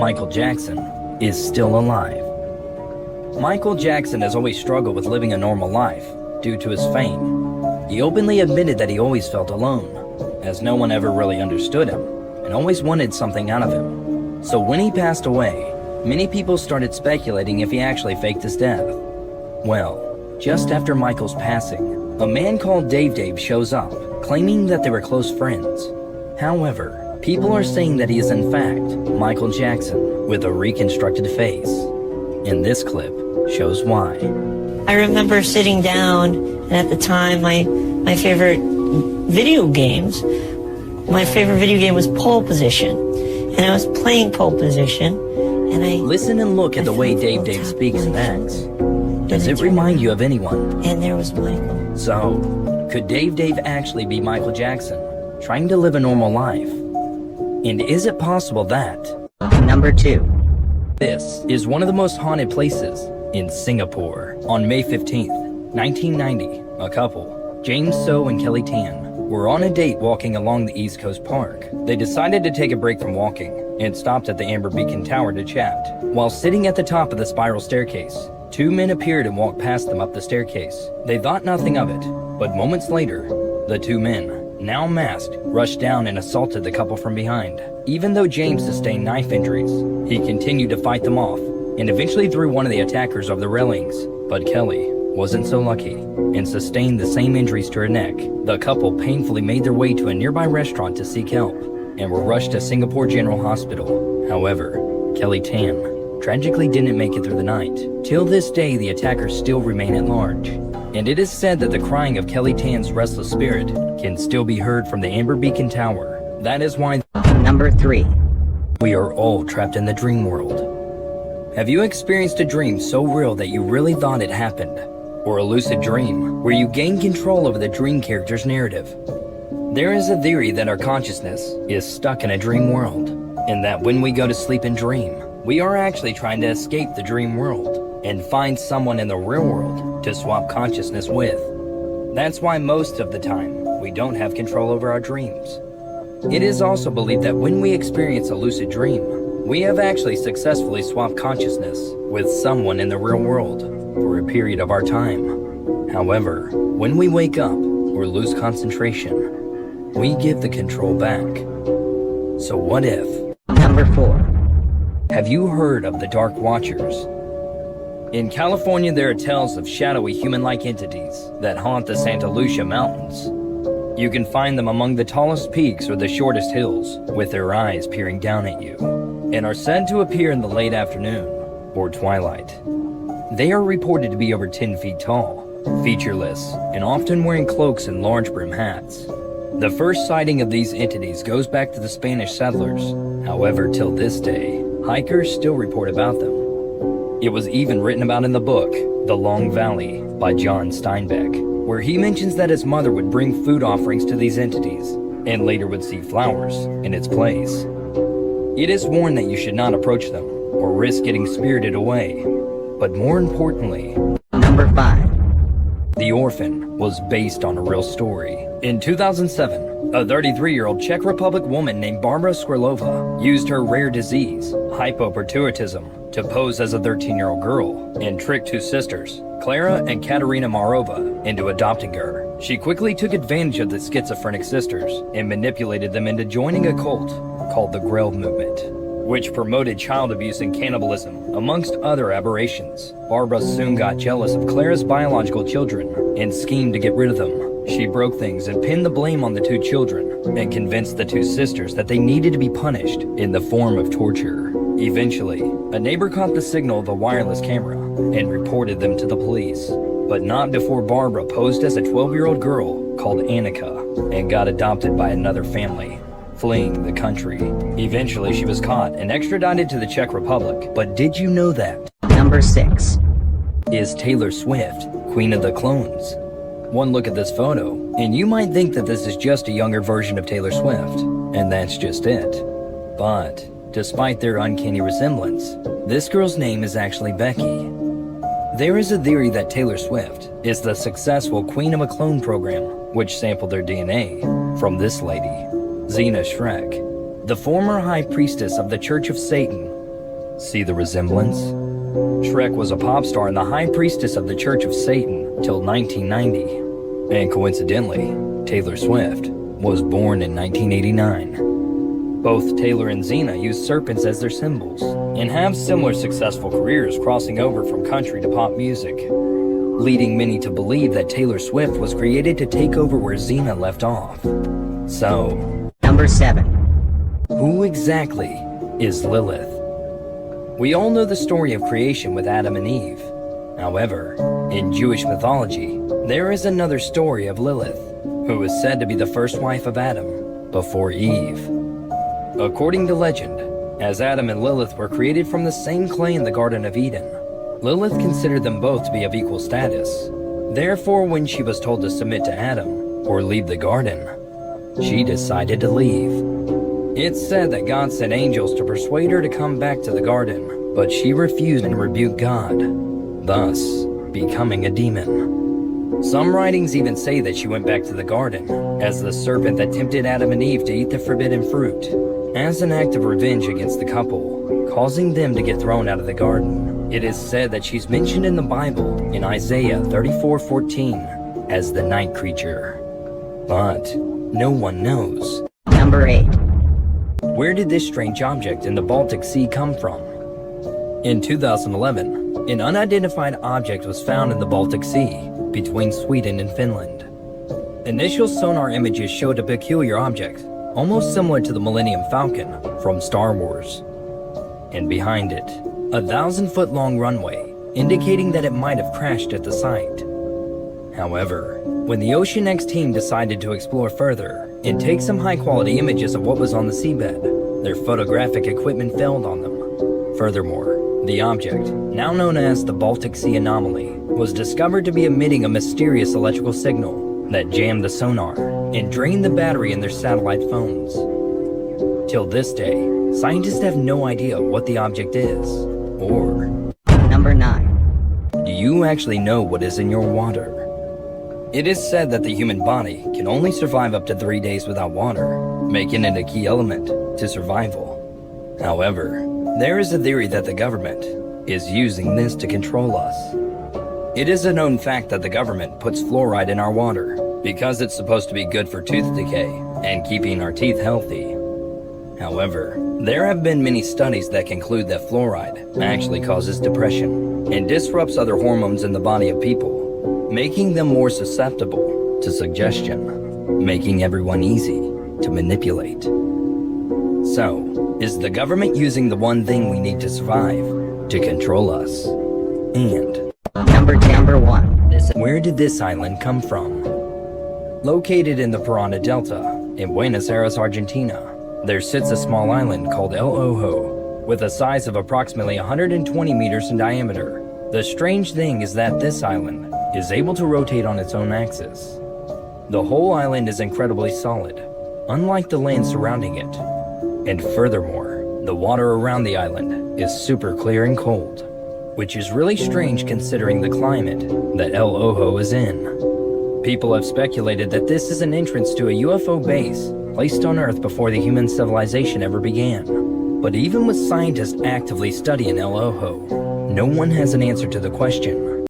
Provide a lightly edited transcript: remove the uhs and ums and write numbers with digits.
Michael Jackson, is still alive. Michael Jackson has always struggled with living a normal life due to his fame. He openly admitted that he always felt alone, as no one ever really understood him and always wanted something out of him. So when he passed away, many people started speculating if he actually faked his death. Well, just after Michael's passing, a man called Dave shows up, claiming that they were close friends. However, people are saying that he is in fact Michael Jackson with a reconstructed face. And this clip shows why. I remember sitting down, and at the time my favorite video game was Pole Position. And I was playing Pole Position, and I... Listen and look at the way Dave speaks and acts. Does it remind you of anyone? And there was Michael. So, could Dave actually be Michael Jackson, trying to live a normal life? And is it possible that... Number 2. This is one of the most haunted places in Singapore. On May 15th, 1990, a couple, James So and Kelly Tan, were on a date walking along the East Coast Park. They decided to take a break from walking and stopped at the Amber Beacon Tower to chat. While sitting at the top of the spiral staircase, two men appeared and walked past them up the staircase. They thought nothing of it, but moments later, the two men, now masked, rushed down and assaulted the couple from behind. Even though James sustained knife injuries, he continued to fight them off and eventually threw one of the attackers over the railings. But Kelly wasn't so lucky and sustained the same injuries to her neck. The couple painfully made their way to a nearby restaurant to seek help and were rushed to Singapore General Hospital. However, Kelly Tan tragically didn't make it through the night. Till this day, the attackers still remain at large. And it is said that the crying of Kelly Tan's restless spirit can still be heard from the Amber Beacon Tower. That is why... Number 3. We are all trapped in the dream world. Have you experienced a dream so real that you really thought it happened? Or a lucid dream where you gain control over the dream character's narrative? There is a theory that our consciousness is stuck in a dream world, and that when we go to sleep and dream, we are actually trying to escape the dream world and find someone in the real world to swap consciousness with. That's why most of the time, we don't have control over our dreams. It is also believed that when we experience a lucid dream, we have actually successfully swapped consciousness with someone in the real world for a period of our time. However, when we wake up or lose concentration, we give the control back. So what if? Number 4. Have you heard of the Dark Watchers? In California, there are tales of shadowy human-like entities that haunt the Santa Lucia Mountains. You can find them among the tallest peaks or the shortest hills, with their eyes peering down at you, and are said to appear in the late afternoon or twilight. They are reported to be over 10 feet tall, featureless, and often wearing cloaks and large brim hats. The first sighting of these entities goes back to the Spanish settlers. However, till this day, hikers still report about them. It was even written about in the book, The Long Valley, by John Steinbeck, where he mentions that his mother would bring food offerings to these entities, and later would see flowers in its place. It is warned that you should not approach them, or risk getting spirited away. But more importantly, Number 5. The Orphan was based on a real story. In 2007, a 33-year-old Czech Republic woman named Barbara Skrzylova used her rare disease, hypoparathyroidism, to pose as a 13-year-old girl and trick two sisters, Clara and Katerina Marova, into adopting her. She quickly took advantage of the schizophrenic sisters and manipulated them into joining a cult called the Grail Movement, which promoted child abuse and cannibalism, amongst other aberrations. Barbara soon got jealous of Clara's biological children and schemed to get rid of them. She broke things and pinned the blame on the two children and convinced the two sisters that they needed to be punished in the form of torture. Eventually, a neighbor caught the signal of a wireless camera and reported them to the police, but not before Barbara posed as a 12-year-old girl called Annika and got adopted by another family, fleeing the country. Eventually, she was caught and extradited to the Czech Republic. But did you know that? Number 6. Is Taylor Swift Queen of the Clones? One look at this photo, and you might think that this is just a younger version of Taylor Swift, and that's just it. But despite their uncanny resemblance, this girl's name is actually Becky. There is a theory that Taylor Swift is the successful Queen of a Clone program, which sampled their DNA from this lady, Xena Shrek, the former high priestess of the Church of Satan, See the resemblance? Shrek was a pop star and the high priestess of the Church of Satan till 1990. And coincidentally, Taylor Swift was born in 1989. Both Taylor and Xena use serpents as their symbols and have similar successful careers, crossing over from country to pop music, leading many to believe that Taylor Swift was created to take over where Xena left off. So, Number 7. who exactly is Lilith? We all know the story of creation with Adam and Eve. However, in Jewish mythology, there is another story of Lilith, who is said to be the first wife of Adam, before Eve. According to legend, as Adam and Lilith were created from the same clay in the Garden of Eden, Lilith considered them both to be of equal status. Therefore, when she was told to submit to Adam, or leave the garden, she decided to leave. It's said that God sent angels to persuade her to come back to the garden, but she refused and rebuked God, thus becoming a demon. Some writings even say that she went back to the garden as the serpent that tempted Adam and Eve to eat the forbidden fruit, as an act of revenge against the couple, causing them to get thrown out of the garden. It is said that she's mentioned in the Bible in Isaiah 34:14 as the night creature. But no one knows. Number 8. Where did this strange object in the Baltic Sea come from? In 2011, an unidentified object was found in the Baltic Sea between Sweden and Finland. Initial sonar images showed a peculiar object, almost similar to the Millennium Falcon from Star Wars. And behind it, a 1,000-foot-long runway, indicating that it might have crashed at the site. However, when the Ocean X team decided to explore further and take some high-quality images of what was on the seabed, their photographic equipment failed on them. Furthermore, the object, now known as the Baltic Sea Anomaly, was discovered to be emitting a mysterious electrical signal that jammed the sonar and drained the battery in their satellite phones. Till this day, scientists have no idea what the object is, or... Number 9. Do you actually know what is in your water? It is said that the human body can only survive up to 3 days without water, making it a key element to survival. However, there is a theory that the government is using this to control us. It is a known fact that the government puts fluoride in our water because it's supposed to be good for tooth decay and keeping our teeth healthy. However, there have been many studies that conclude that fluoride actually causes depression and disrupts other hormones in the body of people, making them more susceptible to suggestion, making everyone easy to manipulate. So, is the government using the one thing we need to survive to control us? And Number 1. where did this island come from? Located in the Parana Delta in Buenos Aires, Argentina, there sits a small island called El Ojo, with a size of approximately 120 meters in diameter. The strange thing is that this island is able to rotate on its own axis. The whole island is incredibly solid, unlike the land surrounding it. And furthermore, the water around the island is super clear and cold, which is really strange considering the climate that El Ojo is in. People have speculated that this is an entrance to a UFO base placed on Earth before the human civilization ever began. But even with scientists actively studying El Ojo, no one has an answer to the question,